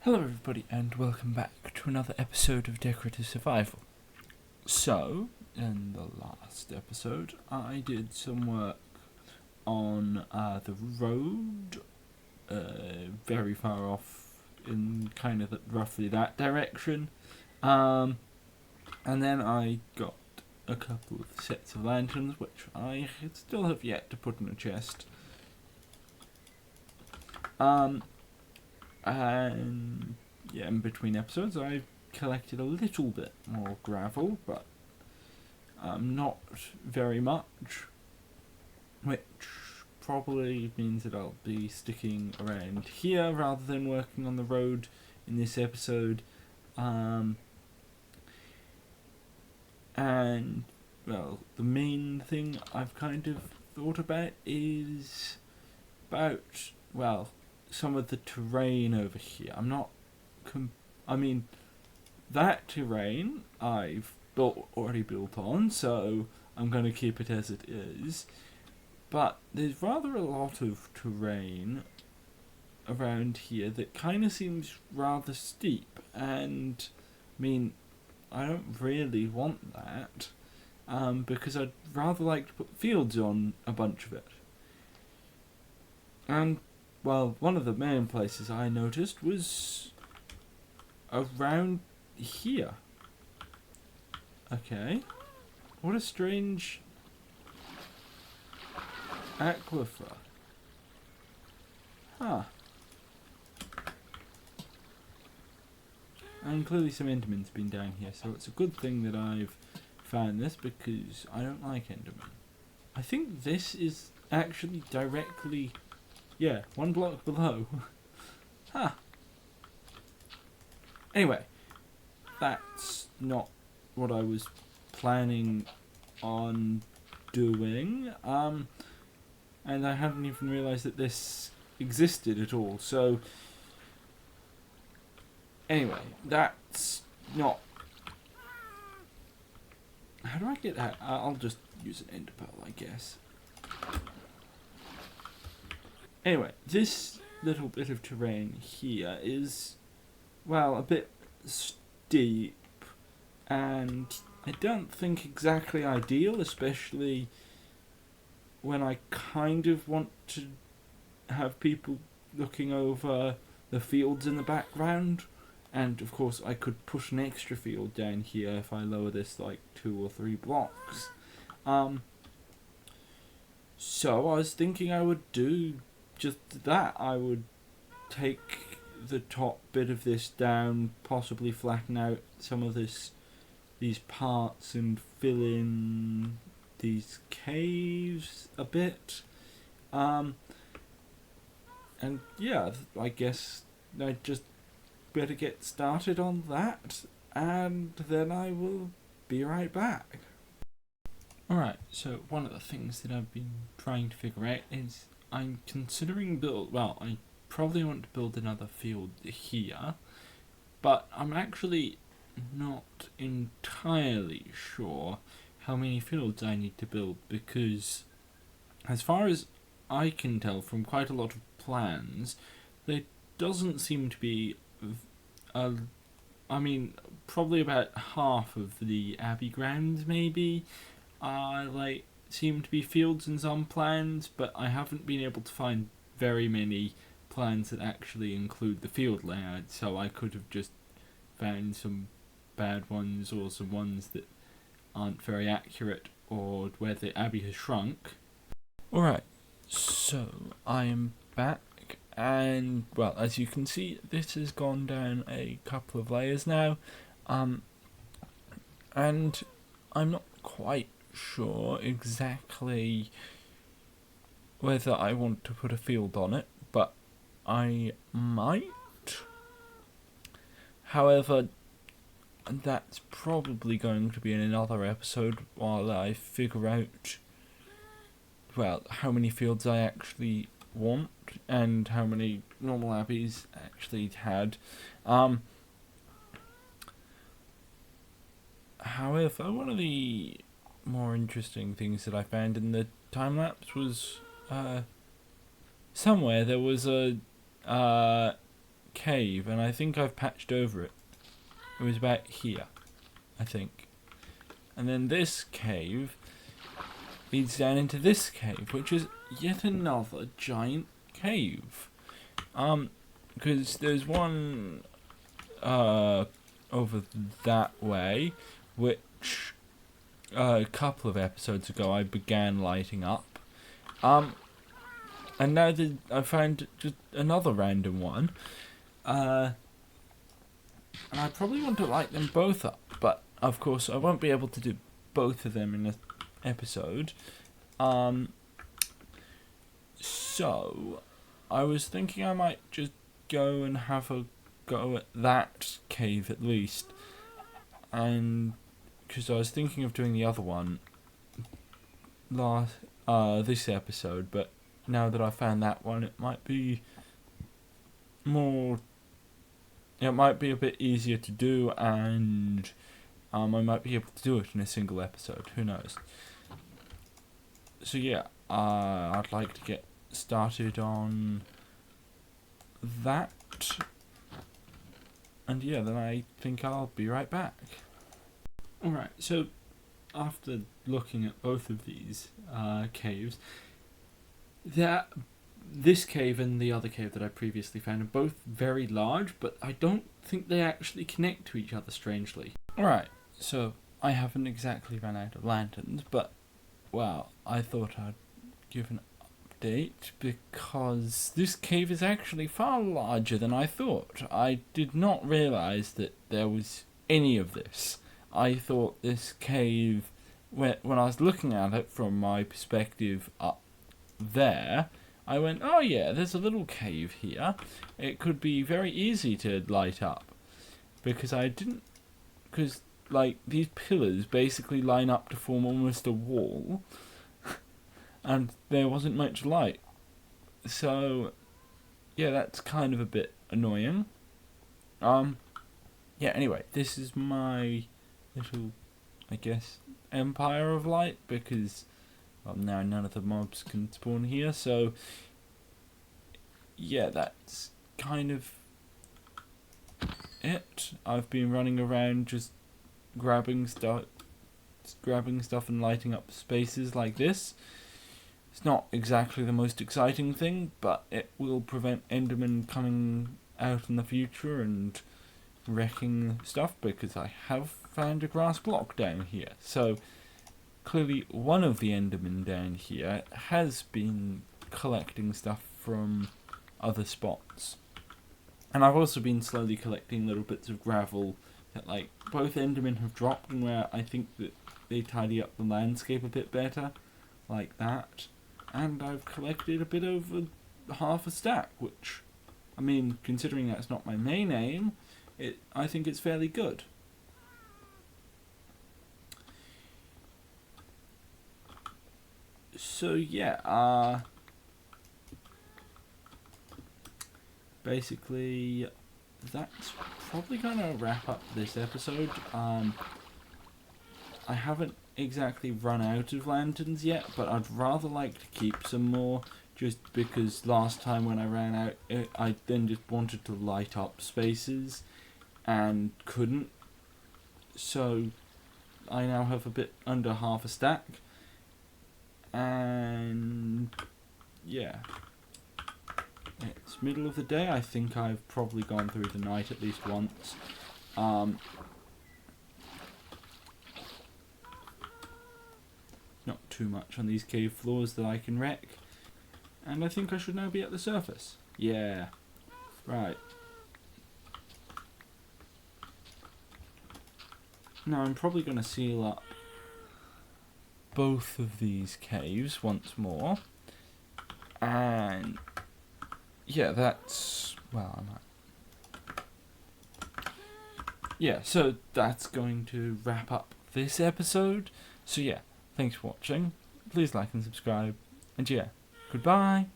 Hello everybody and welcome back to another episode of Decorative Survival. So, in the last episode, I did some work on the road, very far off in kind of roughly that direction, and then I got a couple of sets of lanterns which I still have yet to put in a chest. And yeah, in between episodes I've collected a little bit more gravel, but not very much, which probably means that I'll be sticking around here rather than working on the road in this episode. And well, the main thing I've kind of thought about is about, well, some of the terrain over here. That terrain I've already built on, so I'm going to keep it as it is. But there's rather a lot of terrain around here that kind of seems rather steep, and I don't really want that, because I'd rather like to put fields on a bunch of it. And well, one of the main places I noticed was around here. Okay. What a strange aquifer. Huh. And clearly some Enderman's been down here, so it's a good thing that I've found this, because I don't like Enderman. I think this is actually directly... yeah, one block below. Huh. Anyway, that's not what I was planning on doing. And I hadn't even realised that this existed at all. So, anyway, that's not... how do I get that? I'll just use an ender pearl, I guess. Anyway, this little bit of terrain here is, well, a bit steep, and I don't think exactly ideal, especially when I kind of want to have people looking over the fields in the background. And of course I could push an extra field down here if I lower this like 2 or 3 blocks. So I was thinking I would do just that. I would take the top bit of this down, possibly flatten out some of these parts and fill in these caves a bit. And yeah, I guess I just better get started on that, and then I will be right back. Alright, so one of the things that I've been trying to figure out is I'm considering I probably want to build another field here, but I'm actually not entirely sure how many fields I need to build, because as far as I can tell from quite a lot of plans, there doesn't seem to be probably about half of the Abbey grounds maybe seem to be fields in some plans, but I haven't been able to find very many plans that actually include the field layout, so I could have just found some bad ones or some ones that aren't very accurate, or where the abbey has shrunk. Alright, so I am back, and well, as you can see, this has gone down a couple of layers now, and I'm not quite sure exactly whether I want to put a field on it, but I might. However, that's probably going to be in another episode while I figure out, well, how many fields I actually want and how many normal abbeys actually had. However, one of the more interesting things that I found in the time lapse was somewhere there was a cave, and I think I've patched over it. It was about here, I think. And then this cave leads down into this cave, which is yet another giant cave. Because there's one over that way, which a couple of episodes ago I began lighting up. And now I found just another random one. And I probably want to light them both up, but of course I won't be able to do both of them in an episode. So I was thinking I might just go and have a go at that cave at least, and because I was thinking of doing the other one this episode, but now that I found that one, it might be a bit easier to do, and I might be able to do it in a single episode. Who knows? So yeah, I'd like to get started on that, and yeah, then I think I'll be right back. Alright, so after looking at both of these caves, this cave and the other cave that I previously found are both very large, but I don't think they actually connect to each other, strangely. Alright, so I haven't exactly run out of lanterns, but, well, I thought I'd give an update because this cave is actually far larger than I thought. I did not realise that there was any of this. I thought this cave, when I was looking at it from my perspective up there, I went, oh yeah, there's a little cave here. It could be very easy to light up. Because like, these pillars basically line up to form almost a wall. And there wasn't much light. So, yeah, that's kind of a bit annoying. Yeah, anyway, this is my little, I guess, empire of light, because, well, now none of the mobs can spawn here, so yeah, that's kind of it. I've been running around just grabbing stuff and lighting up spaces like this. It's not exactly the most exciting thing, but it will prevent Endermen coming out in the future and wrecking stuff, because I have found a grass block down here. So clearly one of the Endermen down here has been collecting stuff from other spots. And I've also been slowly collecting little bits of gravel that, like, both Endermen have dropped, and where I think that they tidy up the landscape a bit better, like that. And I've collected a bit over half a stack, which, I mean, considering that's not my main aim, I think it's fairly good. So yeah, basically that's probably gonna wrap up this episode. I haven't exactly run out of lanterns yet, but I'd rather like to keep some more, just because last time when I ran out, I then just wanted to light up spaces and couldn't. So I now have a bit under half a stack, and yeah, it's middle of the day. I think I've probably gone through the night at least once. Not too much on these cave floors that I can wreck, and I think I should now be at the surface. Yeah, right. Now I'm probably going to seal up both of these caves once more, and yeah, that's, well, yeah, so that's going to wrap up this episode. So yeah, thanks for watching, please like and subscribe, and yeah, goodbye.